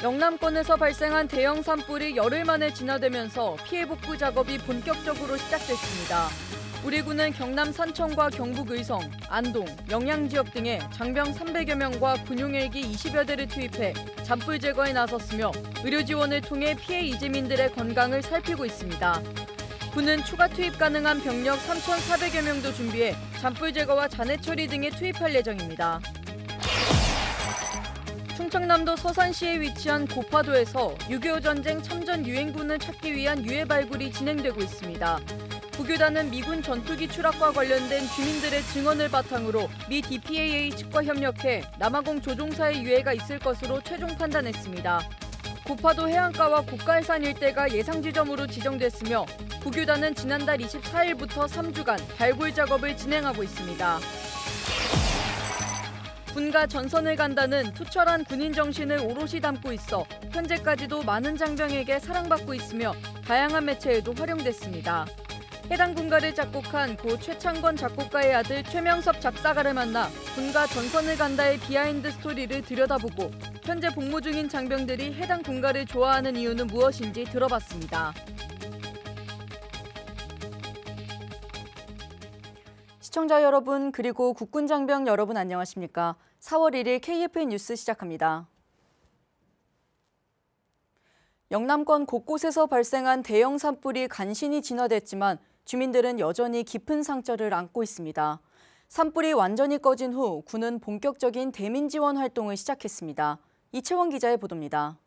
영남권에서 발생한 대형 산불이 열흘 만에 진화되면서 피해 복구 작업이 본격적으로 시작됐습니다. 우리 군은 경남 산청과 경북 의성, 안동, 영양 지역 등에 장병 300여 명과 군용 헬기 20여 대를 투입해 잔불 제거에 나섰으며 의료 지원을 통해 피해 이재민들의 건강을 살피고 있습니다. 군은 추가 투입 가능한 병력 3,400여 명도 준비해 잔불 제거와 잔해 처리 등에 투입할 예정입니다. 충청남도 서산시에 위치한 고파도에서 6.25 전쟁 참전 유해군을 찾기 위한 유해 발굴이 진행되고 있습니다. 부교단은 미군 전투기 추락과 관련된 주민들의 증언을 바탕으로 미 DPAA 측과 협력해 남아공 조종사의 유해가 있을 것으로 최종 판단했습니다. 고파도 해안가와 고가해산 일대가 예상 지점으로 지정됐으며 부교단은 지난달 24일부터 3주간 발굴 작업을 진행하고 있습니다. 군가 전선을 간다는 투철한 군인 정신을 오롯이 담고 있어 현재까지도 많은 장병에게 사랑받고 있으며 다양한 매체에도 활용됐습니다. 해당 군가를 작곡한 고 최창건 작곡가의 아들 최명섭 작사가를 만나 군가 전선을 간다의 비하인드 스토리를 들여다보고 현재 복무 중인 장병들이 해당 군가를 좋아하는 이유는 무엇인지 들어봤습니다. 시청자 여러분 그리고 국군 장병 여러분 안녕하십니까? 4월 1일 KFN 뉴스 시작합니다. 영남권 곳곳에서 발생한 대형 산불이 간신히 진화됐지만 주민들은 여전히 깊은 상처를 안고 있습니다. 산불이 완전히 꺼진 후 군은 본격적인 대민 지원 활동을 시작했습니다. 이채원 기자의 보도입니다.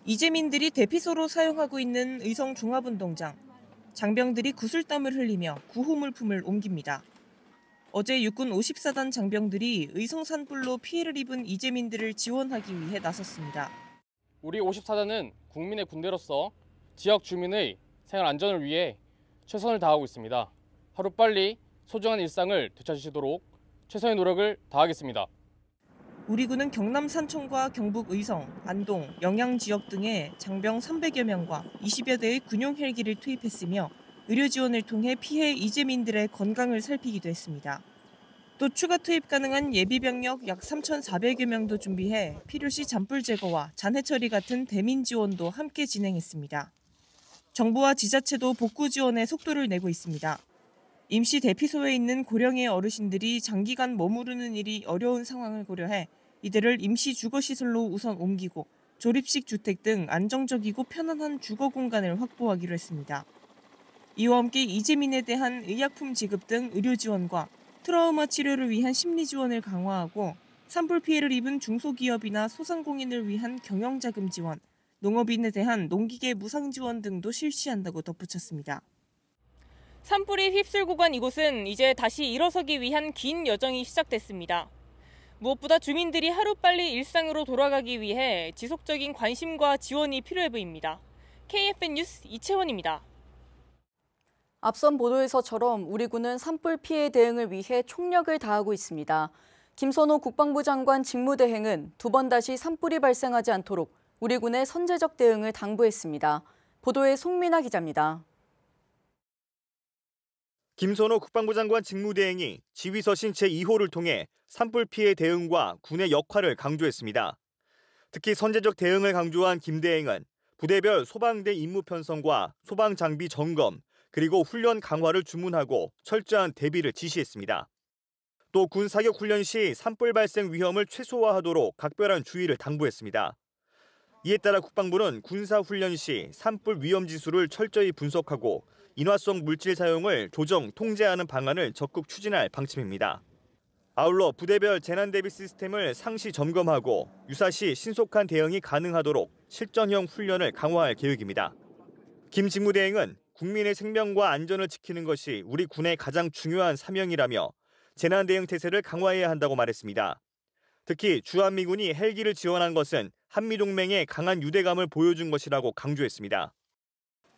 이재민들이 대피소로 사용하고 있는 의성 종합운동장. 장병들이 구슬땀을 흘리며 구호물품을 옮깁니다. 어제 육군 54단 장병들이 의성 산불로 피해를 입은 이재민들을 지원하기 위해 나섰습니다. 우리 54단은 국민의 군대로서 지역 주민의 생활 안전을 위해 최선을 다하고 있습니다. 하루빨리 소중한 일상을 되찾으시도록 최선의 노력을 다하겠습니다. 우리 군은 경남 산청과 경북 의성, 안동, 영양 지역 등에 장병 300여 명과 20여 대의 군용 헬기를 투입했으며 의료 지원을 통해 피해 이재민들의 건강을 살피기도 했습니다. 또 추가 투입 가능한 예비 병력 약 3,400여 명도 준비해 필요시 잔불 제거와 잔해 처리 같은 대민 지원도 함께 진행했습니다. 정부와 지자체도 복구 지원에 속도를 내고 있습니다. 임시 대피소에 있는 고령의 어르신들이 장기간 머무르는 일이 어려운 상황을 고려해 이들을 임시 주거시설로 우선 옮기고 조립식 주택 등 안정적이고 편안한 주거 공간을 확보하기로 했습니다. 이와 함께 이재민에 대한 의약품 지급 등 의료 지원과 트라우마 치료를 위한 심리 지원을 강화하고 산불 피해를 입은 중소기업이나 소상공인을 위한 경영자금 지원, 농업인에 대한 농기계 무상 지원 등도 실시한다고 덧붙였습니다. 산불이 휩쓸고 간 이곳은 이제 다시 일어서기 위한 긴 여정이 시작됐습니다. 무엇보다 주민들이 하루빨리 일상으로 돌아가기 위해 지속적인 관심과 지원이 필요해 보입니다. KFN 뉴스 이채원입니다. 앞선 보도에서처럼 우리 군은 산불 피해 대응을 위해 총력을 다하고 있습니다. 김선호 국방부 장관 직무대행은 두 번 다시 산불이 발생하지 않도록 우리 군의 선제적 대응을 당부했습니다. 보도에 송민아 기자입니다. 김선호 국방부 장관 직무대행이 지휘서신 제2호를 통해 산불 피해 대응과 군의 역할을 강조했습니다. 특히 선제적 대응을 강조한 김 대행은 부대별 소방대 임무 편성과 소방 장비 점검, 그리고 훈련 강화를 주문하고 철저한 대비를 지시했습니다. 또 군 사격 훈련 시 산불 발생 위험을 최소화하도록 각별한 주의를 당부했습니다. 이에 따라 국방부는 군사 훈련 시 산불 위험 지수를 철저히 분석하고 인화성 물질 사용을 조정, 통제하는 방안을 적극 추진할 방침입니다. 아울러 부대별 재난 대비 시스템을 상시 점검하고 유사시 신속한 대응이 가능하도록 실전형 훈련을 강화할 계획입니다. 김 직무대행은 국민의 생명과 안전을 지키는 것이 우리 군의 가장 중요한 사명이라며 재난 대응 태세를 강화해야 한다고 말했습니다. 특히 주한미군이 헬기를 지원한 것은 한미동맹의 강한 유대감을 보여준 것이라고 강조했습니다.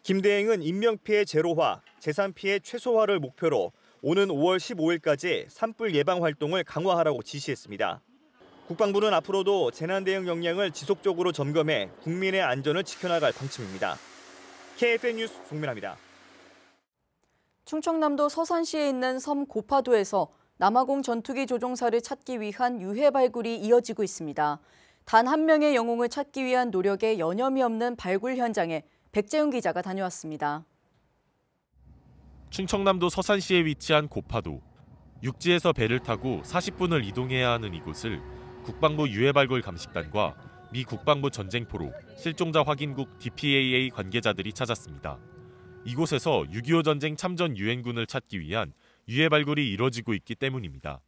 김 대행은 인명피해 제로화, 재산피해 최소화를 목표로 오는 5월 15일까지 산불 예방 활동을 강화하라고 지시했습니다. 국방부는 앞으로도 재난 대응 역량을 지속적으로 점검해 국민의 안전을 지켜나갈 방침입니다. KFN 뉴스 송민아입니다. 충청남도 서산시에 있는 섬 고파도에서 남아공 전투기 조종사를 찾기 위한 유해 발굴이 이어지고 있습니다. 단 한 명의 영웅을 찾기 위한 노력에 여념이 없는 발굴 현장에 백재훈 기자가 다녀왔습니다. 충청남도 서산시에 위치한 고파도. 육지에서 배를 타고 40분을 이동해야 하는 이곳을 국방부 유해발굴 감식단과 미 국방부 전쟁포로 실종자 확인국 DPAA 관계자들이 찾았습니다. 이곳에서 6.25 전쟁 참전 유엔군을 찾기 위한 유해발굴이 이뤄지고 있기 때문입니다.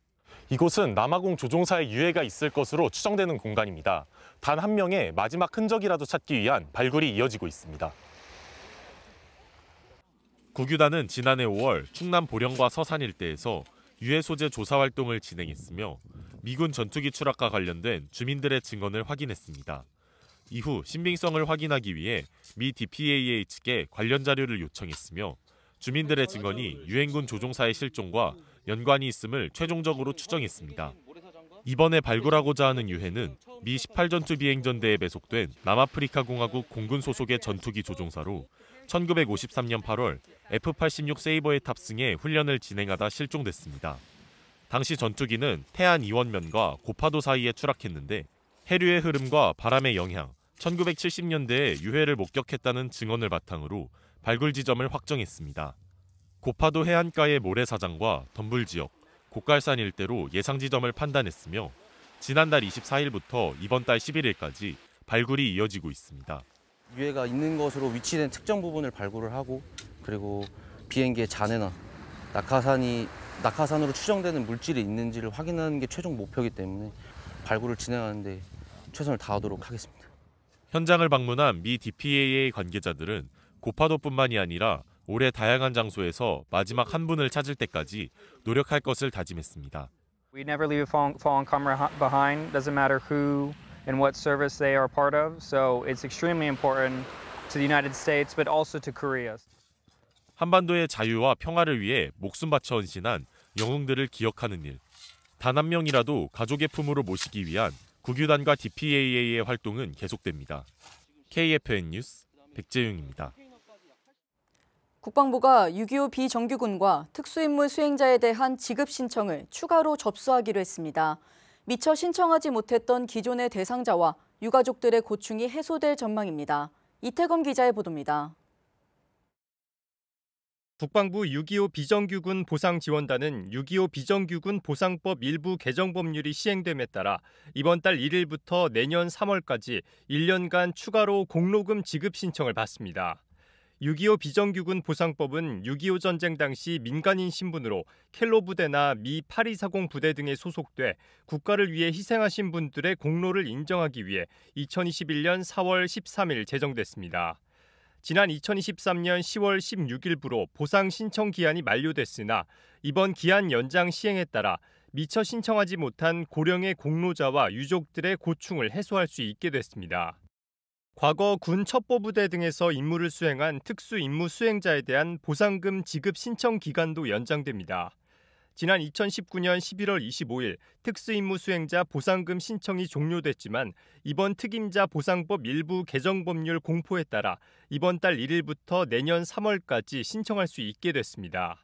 이곳은 남아공 조종사의 유해가 있을 것으로 추정되는 공간입니다. 단 한 명의 마지막 흔적이라도 찾기 위한 발굴이 이어지고 있습니다. 국유단은 지난해 5월 충남 보령과 서산 일대에서 유해 소재 조사 활동을 진행했으며 미군 전투기 추락과 관련된 주민들의 증언을 확인했습니다. 이후 신빙성을 확인하기 위해 미 DPAA 측에 관련 자료를 요청했으며 주민들의 증언이 유엔군 조종사의 실종과 연관이 있음을 최종적으로 추정했습니다. 이번에 발굴하고자 하는 유해는 미 18전투 비행전대에 배속된 남아프리카 공화국 공군 소속의 전투기 조종사로 1953년 8월 F-86 세이버에 탑승해 훈련을 진행하다 실종됐습니다. 당시 전투기는 태안 이원면과 고파도 사이에 추락했는데 해류의 흐름과 바람의 영향, 1970년대에 유해를 목격했다는 증언을 바탕으로 발굴 지점을 확정했습니다. 고파도 해안가의 모래사장과 덤불 지역, 곡갈산 일대로 예상 지점을 판단했으며 지난달 24일부터 이번 달 11일까지 발굴이 이어지고 있습니다. 유해가 있는 것으로 위치된 특정 부분을 발굴을 하고 그리고 비행기의 잔해나 낙하산으로 추정되는 물질이 있는지를 확인하는 게 최종 목표이기 때문에 발굴을 진행하는 데 최선을 다하도록 하겠습니다. 현장을 방문한 미 DPAA 관계자들은 고파도뿐만이 아니라 올해 다양한 장소에서 마지막 한 분을 찾을 때까지 노력할 것을 다짐했습니다. We never leave a fallen comrade behind. Doesn't matter who and what service they are part of. So it's extremely important to the United States, but also to Korea. 한반도의 자유와 평화를 위해 목숨 바쳐 헌신한 영웅들을 기억하는 일. 단 한 명이라도 가족의 품으로 모시기 위한 국유단과 DPAA의 활동은 계속됩니다. KFN 뉴스 백재윤입니다. 국방부가 6.25 비정규군과 특수임무 수행자에 대한 지급 신청을 추가로 접수하기로 했습니다. 미처 신청하지 못했던 기존의 대상자와 유가족들의 고충이 해소될 전망입니다. 이태검 기자의 보도입니다. 국방부 6.25 비정규군 보상지원단은 6.25 비정규군 보상법 일부 개정 법률이 시행됨에 따라 이번 달 1일부터 내년 3월까지 1년간 추가로 공로금 지급 신청을 받습니다. 6.25 비정규군 보상법은 6.25 전쟁 당시 민간인 신분으로 켈로 부대나 미 8240 부대 등에 소속돼 국가를 위해 희생하신 분들의 공로를 인정하기 위해 2021년 4월 13일 제정됐습니다. 지난 2023년 10월 16일부로 보상 신청 기한이 만료됐으나 이번 기한 연장 시행에 따라 미처 신청하지 못한 고령의 공로자와 유족들의 고충을 해소할 수 있게 됐습니다. 과거 군 첩보부대 등에서 임무를 수행한 특수임무 수행자에 대한 보상금 지급 신청 기간도 연장됩니다. 지난 2019년 11월 25일 특수임무 수행자 보상금 신청이 종료됐지만 이번 특임자 보상법 일부 개정 법률 공포에 따라 이번 달 1일부터 내년 3월까지 신청할 수 있게 됐습니다.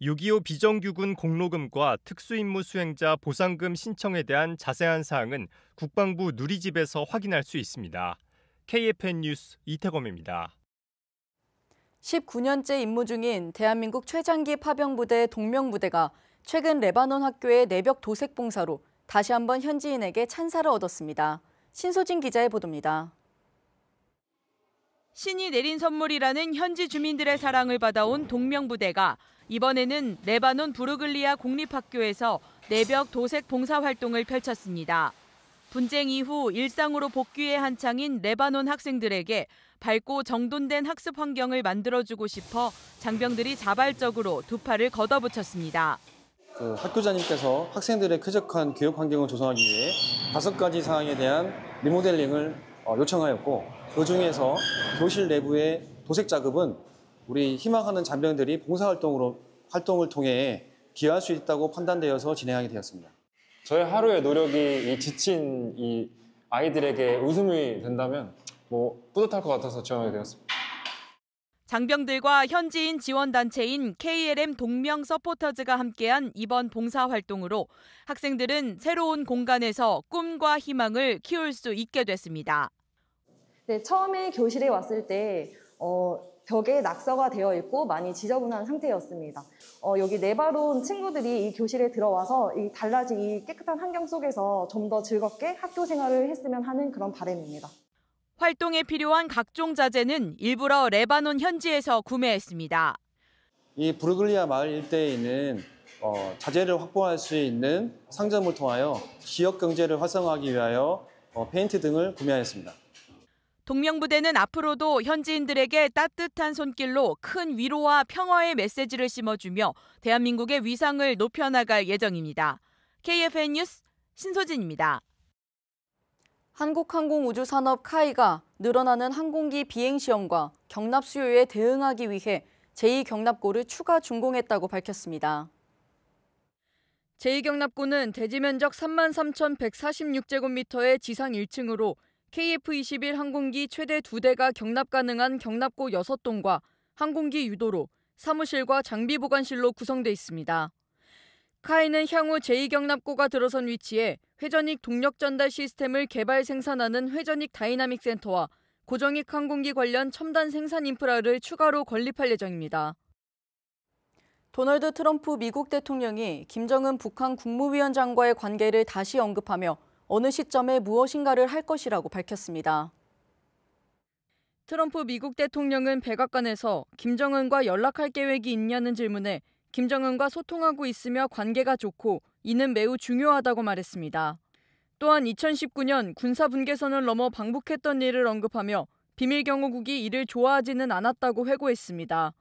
6.25 비정규군 공로금과 특수임무 수행자 보상금 신청에 대한 자세한 사항은 국방부 누리집에서 확인할 수 있습니다. KFN 뉴스 이태검입니다. 19년째 임무 중인 대한민국 최장기 파병부대 동명부대가 최근 레바논 학교의 내벽 도색 봉사로 다시 한번 현지인에게 찬사를 얻었습니다. 신소진 기자의 보도입니다. 신이 내린 선물이라는 현지 주민들의 사랑을 받아온 동명부대가 이번에는 레바논 부르글리아 공립학교에서 내벽 도색 봉사 활동을 펼쳤습니다. 분쟁 이후 일상으로 복귀의 한창인 레바논 학생들에게 밝고 정돈된 학습 환경을 만들어주고 싶어 장병들이 자발적으로 두 팔을 걷어붙였습니다. 학교장님께서 학생들의 쾌적한 교육 환경을 조성하기 위해 5가지 사항에 대한 리모델링을 요청하였고 그중에서 교실 내부의 도색 작업은 우리 희망하는 잔병들이 봉사활동을 통해 기여할 수 있다고 판단되어서 진행하게 되었습니다. 저의 하루의 노력이 이 지친 이 아이들에게 웃음이 된다면 뿌듯할 것 같아서 지원하게 되었습니다. 장병들과 현지인 지원단체인 KLM 동명 서포터즈가 함께한 이번 봉사활동으로 학생들은 새로운 공간에서 꿈과 희망을 키울 수 있게 됐습니다. 네, 처음에 교실에 왔을 때 벽에 낙서가 되어 있고 많이 지저분한 상태였습니다. 여기 네바로 친구들이 이 교실에 들어와서 이 달라진 이 깨끗한 환경 속에서 좀 더 즐겁게 학교 생활을 했으면 하는 그런 바람입니다. 활동에 필요한 각종 자재는 일부러 레바논 현지에서 구매했습니다. 이 부르글리아 마을 일대에 있는 자재를 확보할 수 있는 상점을 통하여 지역 경제를 활성화하기 위하여 페인트 등을 구매하였습니다. 동명부대는 앞으로도 현지인들에게 따뜻한 손길로 큰 위로와 평화의 메시지를 심어주며 대한민국의 위상을 높여나갈 예정입니다. KFN 뉴스 신소진입니다. 한국항공우주산업 카이가 늘어나는 항공기 비행시험과 경납 수요에 대응하기 위해 제2경납고를 추가 준공했다고 밝혔습니다. 제2경납고는 대지면적 33,146제곱미터의 지상 1층으로 KF-21 항공기 최대 2대가 경납 가능한 경납고 6동과 항공기 유도로, 사무실과 장비 보관실로 구성돼 있습니다. 카이는 향후 제2경납고가 들어선 위치에 회전익 동력 전달 시스템을 개발 생산하는 회전익 다이나믹 센터와 고정익 항공기 관련 첨단 생산 인프라를 추가로 건립할 예정입니다. 도널드 트럼프 미국 대통령이 김정은 북한 국무위원장과의 관계를 다시 언급하며 어느 시점에 무엇인가를 할 것이라고 밝혔습니다. 트럼프 미국 대통령은 백악관에서 김정은과 연락할 계획이 있냐는 질문에 김정은과 소통하고 있으며 관계가 좋고 이는 매우 중요하다고 말했습니다. 또한 2019년 군사 분계선을 넘어 방북했던 일을 언급하며 비밀경호국이 이를 좋아하지는 않았다고 회고했습니다.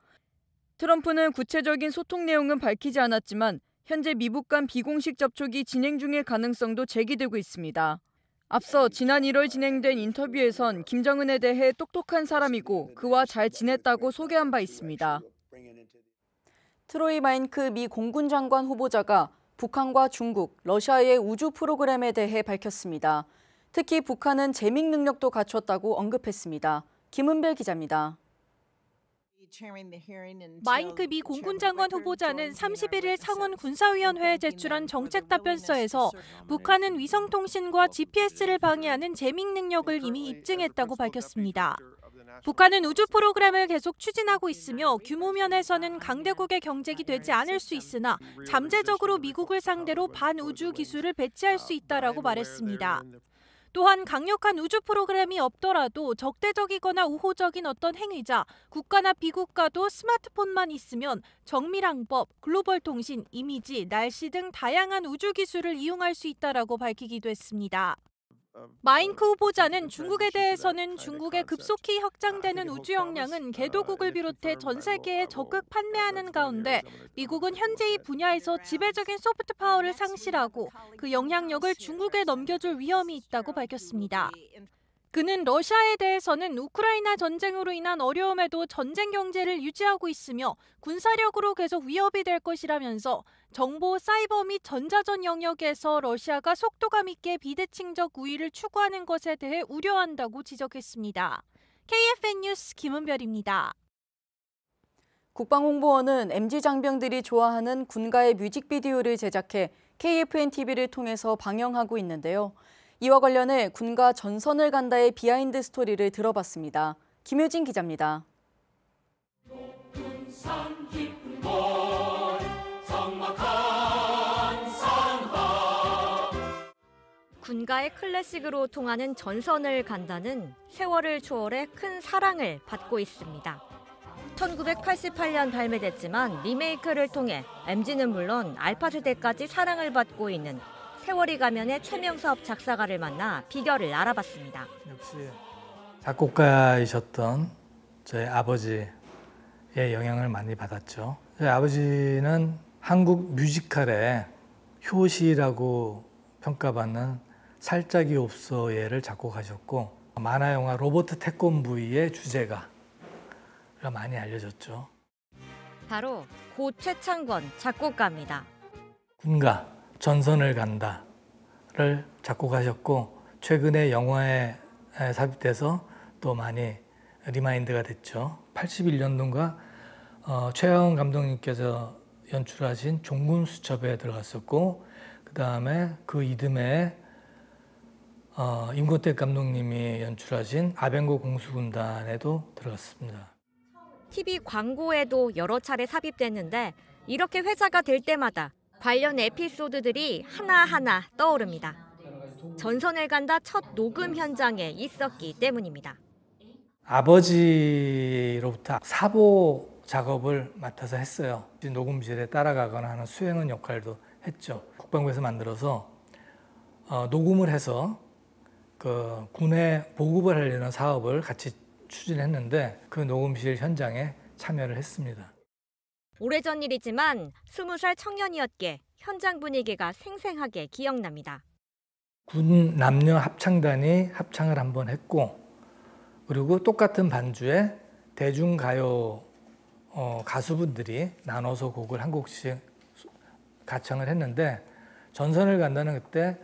트럼프는 구체적인 소통 내용은 밝히지 않았지만 현재 미국 간 비공식 접촉이 진행 중일 가능성도 제기되고 있습니다. 앞서 지난 1월 진행된 인터뷰에선 김정은에 대해 똑똑한 사람이고 그와 잘 지냈다고 소개한 바 있습니다. 트로이 마인크 미 공군 장관 후보자가 북한과 중국, 러시아의 우주 프로그램에 대해 밝혔습니다. 특히 북한은 재밍 능력도 갖췄다고 언급했습니다. 김은별 기자입니다. 마인크 미 공군장관 후보자는 31일 상원 군사위원회에 제출한 정책 답변서에서 북한은 위성통신과 GPS를 방해하는 재밍 능력을 이미 입증했다고 밝혔습니다. 북한은 우주 프로그램을 계속 추진하고 있으며 규모 면에서는 강대국의 경쟁이 되지 않을 수 있으나 잠재적으로 미국을 상대로 반우주 기술을 배치할 수 있다라고 말했습니다. 또한 강력한 우주 프로그램이 없더라도 적대적이거나 우호적인 어떤 행위자, 국가나 비국가도 스마트폰만 있으면 정밀항법, 글로벌 통신, 이미지, 날씨 등 다양한 우주 기술을 이용할 수 있다라고 밝히기도 했습니다. 마인크 후보자는 중국에 대해서는 중국의 급속히 확장되는 우주 역량은 개도국을 비롯해 전 세계에 적극 판매하는 가운데 미국은 현재 이 분야에서 지배적인 소프트 파워를 상실하고 그 영향력을 중국에 넘겨줄 위험이 있다고 밝혔습니다. 그는 러시아에 대해서는 우크라이나 전쟁으로 인한 어려움에도 전쟁 경제를 유지하고 있으며 군사력으로 계속 위협이 될 것이라면서 정보, 사이버 및 전자전 영역에서 러시아가 속도감 있게 비대칭적 우위를 추구하는 것에 대해 우려한다고 지적했습니다. KFN 뉴스 김은별입니다. 국방홍보원은 MZ 장병들이 좋아하는 군가의 뮤직비디오를 제작해 KFN TV를 통해서 방영하고 있는데요. 이와 관련해 군가 전선을 간다의 비하인드 스토리를 들어봤습니다. 김효진 기자입니다. 군가의 클래식으로 통하는 전선을 간다는 세월을 초월해 큰 사랑을 받고 있습니다. 1988년 발매됐지만 리메이크를 통해 MZ는 물론 알파 세대까지 사랑을 받고 있는 세월이 가면의 최명섭 작사가를 만나 비결을 알아봤습니다. 역시 작곡가이셨던 저희 아버지의 영향을 많이 받았죠. 저희 아버지는 한국 뮤지컬의 효시라고 평가받는 살짝이 없어예를 작곡하셨고 만화 영화 로버트 태권브이의 주제가가 많이 알려졌죠. 바로 고 최창권 작곡가입니다. 군가 전선을 간다를 작곡하셨고 최근에 영화에 삽입돼서 또 많이 리마인드가 됐죠. 81년도인가 최하원 감독님께서 연출하신 종군수첩에 들어갔었고, 그 다음에 그 이듬해 임권택 감독님이 연출하신 아벤고 공수군단에도 들어갔습니다. TV 광고에도 여러 차례 삽입됐는데 이렇게 회자가 될 때마다 관련 에피소드들이 하나하나 떠오릅니다. 전선을 간다 첫 녹음 현장에 있었기 때문입니다. 아버지로부터 사보 작업을 맡아서 했어요. 녹음실에 따라가거나 하는 수행원 역할도 했죠. 국방부에서 만들어서 녹음을 해서 그 군에 보급을 하려는 사업을 같이 추진했는데 그 녹음실 현장에 참여를 했습니다. 오래전 일이지만 20살 청년이었기에 현장 분위기가 생생하게 기억납니다. 군 남녀 합창단이 합창을 한번 했고, 그리고 똑같은 반주에 대중가요 가수분들이 나눠서 곡을 한 곡씩 가창을 했는데, 전선을 간다는 그때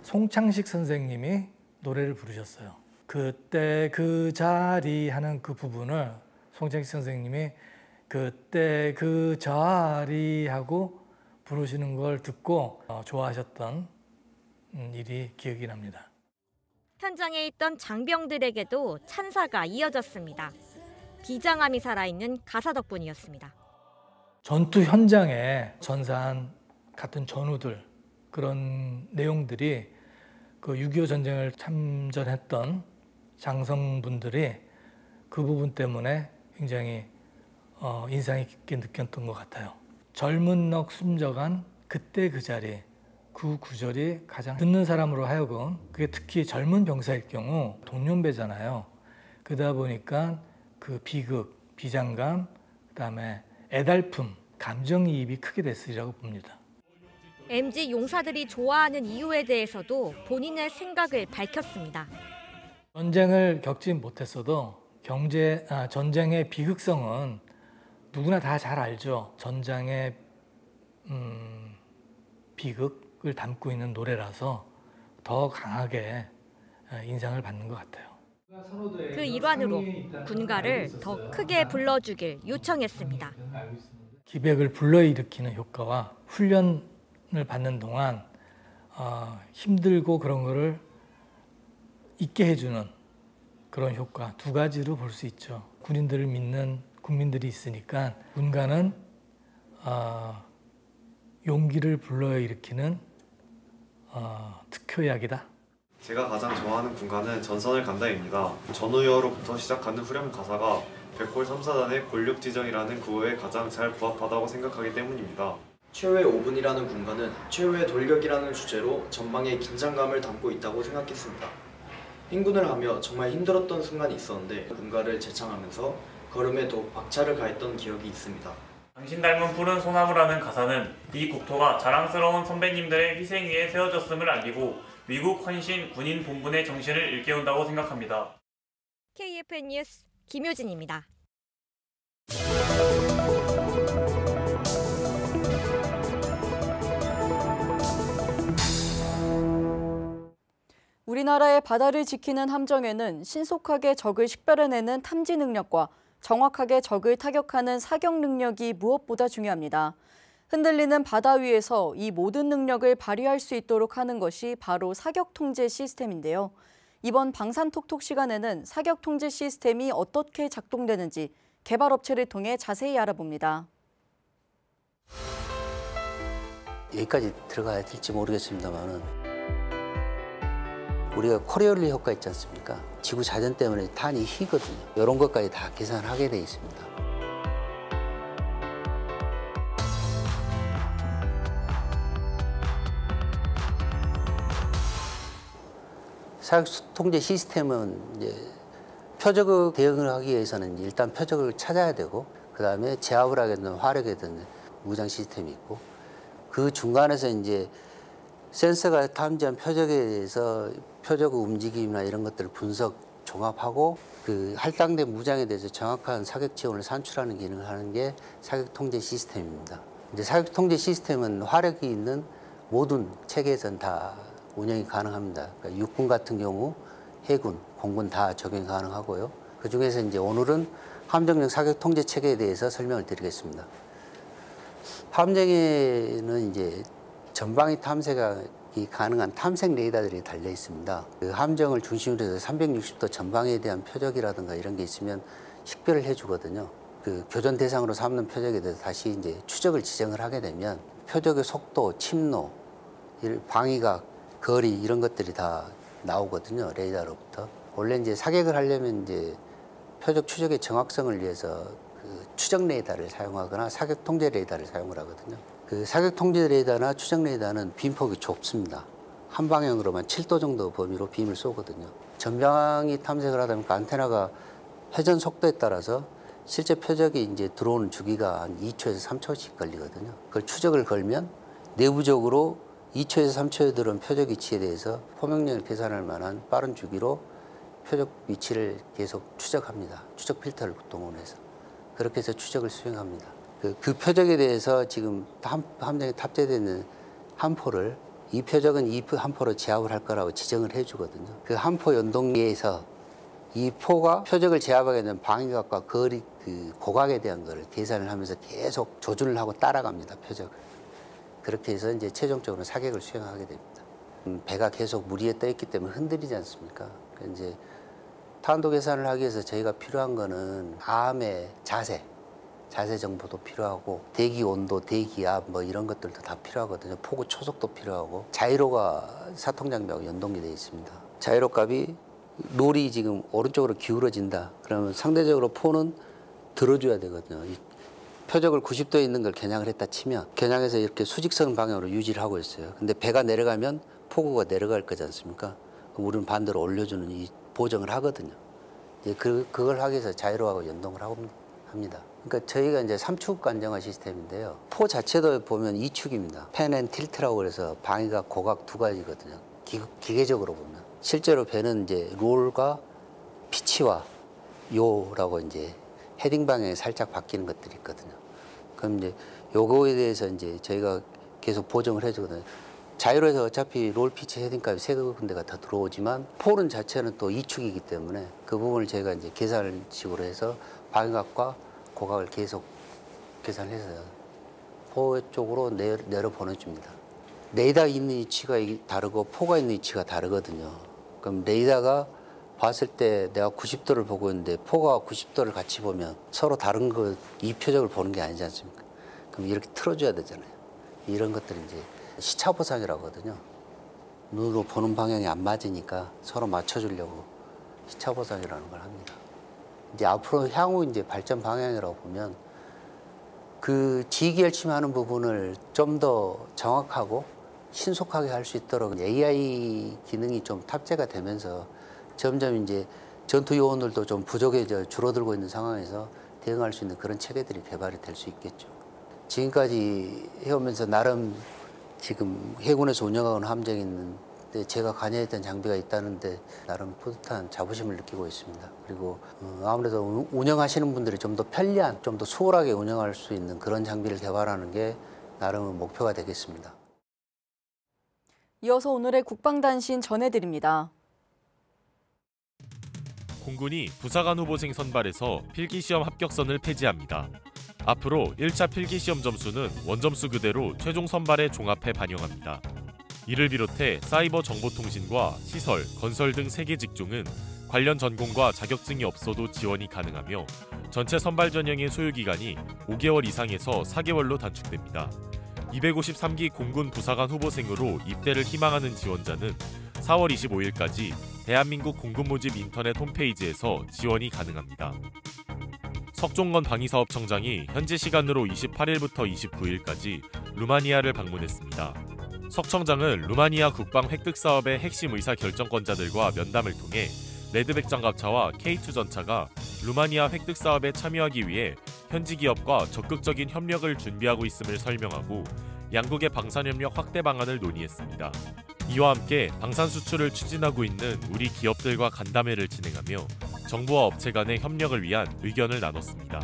송창식 선생님이 노래를 부르셨어요. 그때 그 자리 하는 그 부분을 송창식 선생님이 그때 그 자리 하고 부르시는 걸 듣고 좋아하셨던 일이 기억이 납니다. 현장에 있던 장병들에게도 찬사가 이어졌습니다. 비장함이 살아있는 가사 덕분이었습니다. 전투 현장에 전사한 같은 전우들, 그런 내용들이 그 6.25 전쟁을 참전했던 장성분들이 그 부분 때문에 굉장히 인상이 깊게 느꼈던 것 같아요. 젊은 넋 숨져간 그때 그 자리, 그 구절이 가장 듣는 사람으로 하여금, 그게 특히 젊은 병사일 경우 동년배잖아요. 그러다 보니까 그 비극, 비장감, 그다음에 애달픔, 감정이입이 크게 됐으리라고 봅니다. MG 용사들이 좋아하는 이유에 대해서도 본인의 생각을 밝혔습니다. 전쟁을 겪지 못했어도 전쟁의 비극성은 누구나 다 잘 알죠. 전장의 비극을 담고 있는 노래라서 더 강하게 인상을 받는 것 같아요. 그 일환으로 군가를 더 크게 불러주길 요청했습니다. 기백을 불러일으키는 효과와 훈련을 받는 동안 힘들고 그런 거를 잊게 해주는 그런 효과, 두 가지로 볼 수 있죠. 군인들을 믿는 국민들이 있으니까 군가는 용기를 불러일으키는 특효약이다. 제가 가장 좋아하는 군가는 전선을 간다입니다. 전우여로부터 시작하는 후렴 가사가 백골 3사단의 권력지정이라는 구호에 가장 잘 부합하다고 생각하기 때문입니다. 최후의 5분이라는 군가는 최후의 돌격이라는 주제로 전방에 긴장감을 담고 있다고 생각했습니다. 행군을 하며 정말 힘들었던 순간이 있었는데 군가를 재창하면서 걸음에 더욱 박차를 가했던 기억이 있습니다. 당신 닮은 푸른 소나무라는 가사는 이 국토가 자랑스러운 선배님들의 희생 위에 세워졌음을 알리고 위국 헌신 군인 본분의 정신을 일깨운다고 생각합니다. KFN 뉴스 김효진입니다. 우리나라의 바다를 지키는 함정에는 신속하게 적을 식별해내는 탐지 능력과 정확하게 적을 타격하는 사격 능력이 무엇보다 중요합니다. 흔들리는 바다 위에서 이 모든 능력을 발휘할 수 있도록 하는 것이 바로 사격 통제 시스템인데요. 이번 방산톡톡 시간에는 사격 통제 시스템이 어떻게 작동되는지 개발업체를 통해 자세히 알아봅니다. 여기까지 들어가야 될지 모르겠습니다만은 우리가 코리올리 효과 있지 않습니까? 지구 자전 때문에 탄이 휘거든요. 이런 것까지 다 계산을 하게 돼 있습니다. 사격 통제 시스템은 이제 표적 대응을 하기 위해서는 일단 표적을 찾아야 되고, 그 다음에 제압을 하겠든 화력이든 무장 시스템이 있고, 그 중간에서 이제 센서가 탐지한 표적에 대해서 표적 움직임이나 이런 것들을 분석, 종합하고 그 할당된 무장에 대해서 정확한 사격 지원을 산출하는 기능을 하는 게 사격 통제 시스템입니다. 이제 사격 통제 시스템은 화력이 있는 모든 체계에서는 다 운영이 가능합니다. 그러니까 육군 같은 경우 해군, 공군 다 적용이 가능하고요. 그 중에서 이제 오늘은 함정용 사격 통제 체계에 대해서 설명을 드리겠습니다. 함정에는 이제 전방위 탐색이 가능한 탐색 레이더들이 달려 있습니다. 그 함정을 중심으로 해서 360도 전방에 대한 표적이라든가 이런 게 있으면 식별을 해주거든요. 그 교전 대상으로 삼는 표적에 대해서 다시 이제 추적을 지정을 하게 되면 표적의 속도, 침노, 방위각, 거리 이런 것들이 다 나오거든요. 레이더로부터. 원래 이제 사격을 하려면 이제 표적 추적의 정확성을 위해서 그 추적 레이더를 사용하거나 사격 통제 레이더를 사용을 하거든요. 그 사격 통제 레이더나 추적 레이더는 빔폭이 좁습니다. 한 방향으로만 7도 정도 범위로 빔을 쏘거든요. 전방위 탐색을 하다 보니까 안테나가 회전 속도에 따라서 실제 표적이 이제 들어오는 주기가 한 2초에서 3초씩 걸리거든요. 그걸 추적을 걸면 내부적으로 2초에서 3초에 들어온 표적 위치에 대해서 포명령을 계산할 만한 빠른 주기로 표적 위치를 계속 추적합니다. 추적 필터를 동원해서. 그렇게 해서 추적을 수행합니다. 그 표적에 대해서 지금 함정에 탑재되어 있는 함포를 이 표적은 이 함포로 제압을 할 거라고 지정을 해주거든요. 그 함포 연동기에서 이 포가 표적을 제압하게 되는 방위각과 거리, 그 고각에 대한 걸 계산을 하면서 계속 조준을 하고 따라갑니다. 표적을. 그렇게 해서 이제 최종적으로 사격을 수행하게 됩니다. 배가 계속 물 위에 떠 있기 때문에 흔들리지 않습니까? 이제 탄도 계산을 하기 위해서 저희가 필요한 거는 암의 자세 정보도 필요하고 대기 온도, 대기압 뭐 이런 것들도 다 필요하거든요. 포구 초속도 필요하고 자이로가 사통장비하고 연동이 되어 있습니다. 자이로 값이 롤이 지금 오른쪽으로 기울어진다. 그러면 상대적으로 포는 들어줘야 되거든요. 이 표적을 90도에 있는 걸 겨냥을 했다 치면 겨냥해서 이렇게 수직선 방향으로 유지를 하고 있어요. 근데 배가 내려가면 포구가 내려갈 거지 않습니까? 그럼 우리는 반대로 올려주는 이 보정을 하거든요. 이제 그걸 하기 위해서 자이로하고 연동을 합니다. 그러니까 저희가 이제 3축 안정화 시스템인데요. 포 자체도 보면 2축입니다. 펜 앤 틸트라고 그래서 방위각, 고각 두 가지거든요. 기계적으로 보면. 실제로 배는 이제 롤과 피치와 요라고 이제 헤딩 방향이 살짝 바뀌는 것들이 있거든요. 그럼 이제 요거에 대해서 이제 저희가 계속 보정을 해주거든요. 자이로에서 어차피 롤 피치 헤딩 값이 세 군데가 다 들어오지만 폴은 자체는 또 2축이기 때문에 그 부분을 저희가 이제 계산식으로 해서 방위각과 고각을 계속 계산해서 포 쪽으로 내려 보내줍니다. 레이더 있는 위치가 다르고 포가 있는 위치가 다르거든요. 그럼 레이더가 봤을 때 내가 90도를 보고 있는데 포가 90도를 같이 보면 서로 다른 이 표적을 보는 게 아니지 않습니까? 그럼 이렇게 틀어줘야 되잖아요. 이런 것들이 이제 시차 보상이라고 하거든요. 눈으로 보는 방향이 안 맞으니까 서로 맞춰주려고 시차 보상이라는 걸 합니다. 이제 앞으로 향후 이제 발전 방향이라고 보면 그 지기열침하는 부분을 좀 더 정확하고 신속하게 할 수 있도록 AI 기능이 좀 탑재가 되면서 점점 이제 전투 요원들도 좀 부족해져 줄어들고 있는 상황에서 대응할 수 있는 그런 체계들이 개발이 될 수 있겠죠. 지금까지 해오면서 나름 지금 해군에서 운영하는 함정이 있는데 제가 관여했던 장비가 있다는데 나름 뿌듯한 자부심을 느끼고 있습니다. 그리고 아무래도 운영하시는 분들이 좀 더 편리한, 좀 더 수월하게 운영할 수 있는 그런 장비를 개발하는 게 나름 목표가 되겠습니다. 이어서 오늘의 국방단신 전해드립니다. 공군이 부사관 후보생 선발에서 필기시험 합격선을 폐지합니다. 앞으로 1차 필기시험 점수는 원점수 그대로 최종 선발에 종합해 반영합니다. 이를 비롯해 사이버 정보통신과 시설, 건설 등 3개 직종은 관련 전공과 자격증이 없어도 지원이 가능하며 전체 선발 전형의 소요기간이 5개월 이상에서 4개월로 단축됩니다. 253기 공군 부사관 후보생으로 입대를 희망하는 지원자는 4월 25일까지 대한민국 공군 모집 인터넷 홈페이지에서 지원이 가능합니다. 석종건 방위사업청장이 현지 시간으로 28일부터 29일까지 루마니아를 방문했습니다. 석 청장은 루마니아 국방 획득 사업의 핵심 의사결정권자들과 면담을 통해 레드백 장갑차와 K2 전차가 루마니아 획득 사업에 참여하기 위해 현지 기업과 적극적인 협력을 준비하고 있음을 설명하고 양국의 방산협력 확대 방안을 논의했습니다. 이와 함께 방산 수출을 추진하고 있는 우리 기업들과 간담회를 진행하며 정부와 업체 간의 협력을 위한 의견을 나눴습니다.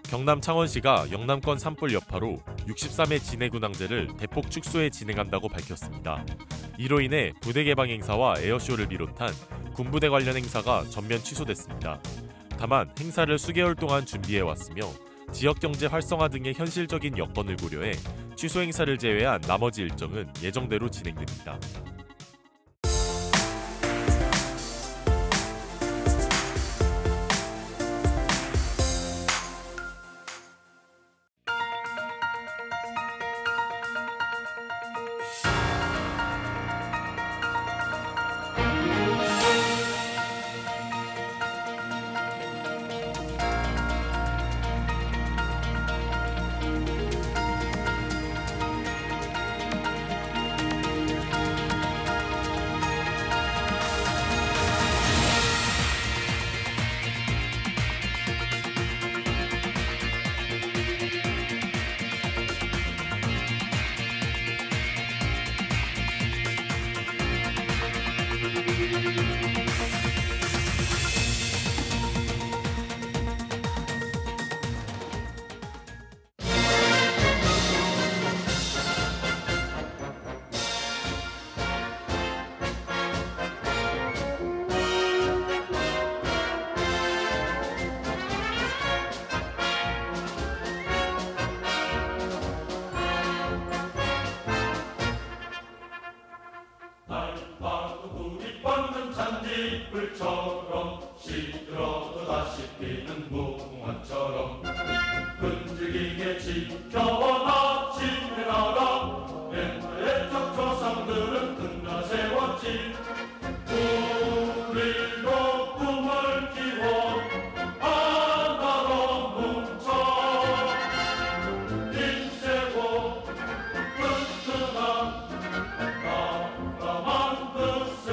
경남 창원시가 영남권 산불 여파로 63회 진해군항제를 대폭 축소해 진행한다고 밝혔습니다. 이로 인해 부대 개방 행사와 에어쇼를 비롯한 군부대 관련 행사가 전면 취소됐습니다. 다만 행사를 수개월 동안 준비해왔으며 지역 경제 활성화 등의 현실적인 여건을 고려해 취소 행사를 제외한 나머지 일정은 예정대로 진행됩니다. 잔디불처럼 시들어도 다시 피는 무궁화처럼 끈질기게 지켜온 아침의 나라 옛날의 조상들은 끝나 세웠지. 우리도 꿈을 키워 하나로 뭉쳐 힘세고 튼튼한 나라 만드세.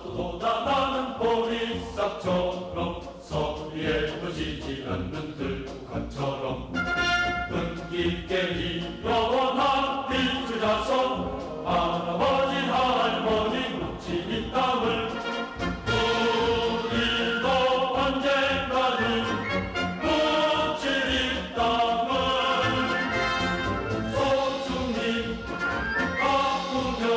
쏟아나는 보리싹처럼 서리에 부지지 않는 들국화처럼 끈깊게 이어온 빛을 자서 할아버지 할머니 묻힌 이 땅을 우리도 언젠가는 묻힌 이 땅을 소중히 가꾸며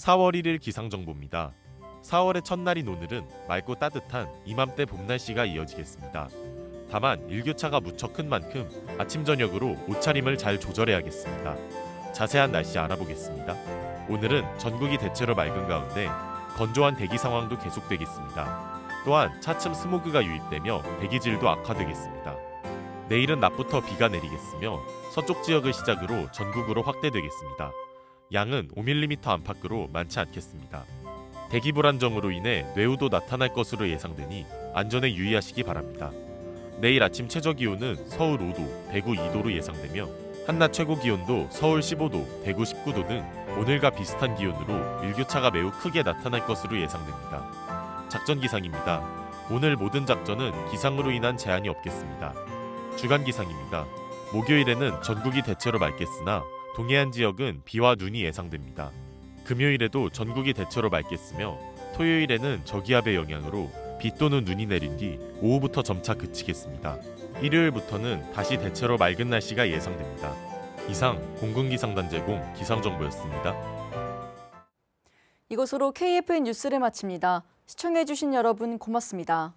(4월 1일) 기상정보입니다. 4월의 첫날인 오늘은 맑고 따뜻한 이맘때 봄 날씨가 이어지겠습니다. 다만 일교차가 무척 큰 만큼 아침 저녁으로 옷차림을 잘 조절해야겠습니다. 자세한 날씨 알아보겠습니다. 오늘은 전국이 대체로 맑은 가운데 건조한 대기 상황도 계속되겠습니다. 또한 차츰 스모그가 유입되며 대기질도 악화되겠습니다. 내일은 낮부터 비가 내리겠으며 서쪽 지역을 시작으로 전국으로 확대되겠습니다. 양은 5mm 안팎으로 많지 않겠습니다. 대기 불안정으로 인해 뇌우도 나타날 것으로 예상되니 안전에 유의하시기 바랍니다. 내일 아침 최저기온은 서울 5도, 대구 2도로 예상되며 한낮 최고기온도 서울 15도, 대구 19도 등 오늘과 비슷한 기온으로 일교차가 매우 크게 나타날 것으로 예상됩니다. 작전 기상입니다. 오늘 모든 작전은 기상으로 인한 제한이 없겠습니다. 주간 기상입니다. 목요일에는 전국이 대체로 맑겠으나 동해안 지역은 비와 눈이 예상됩니다. 금요일에도 전국이 대체로 맑겠으며 토요일에는 저기압의 영향으로 비 또는 눈이 내린 뒤 오후부터 점차 그치겠습니다. 일요일부터는 다시 대체로 맑은 날씨가 예상됩니다. 이상 공군기상단 제공 기상정보였습니다. 이것으로 KFN 뉴스를 마칩니다. 시청해주신 여러분 고맙습니다.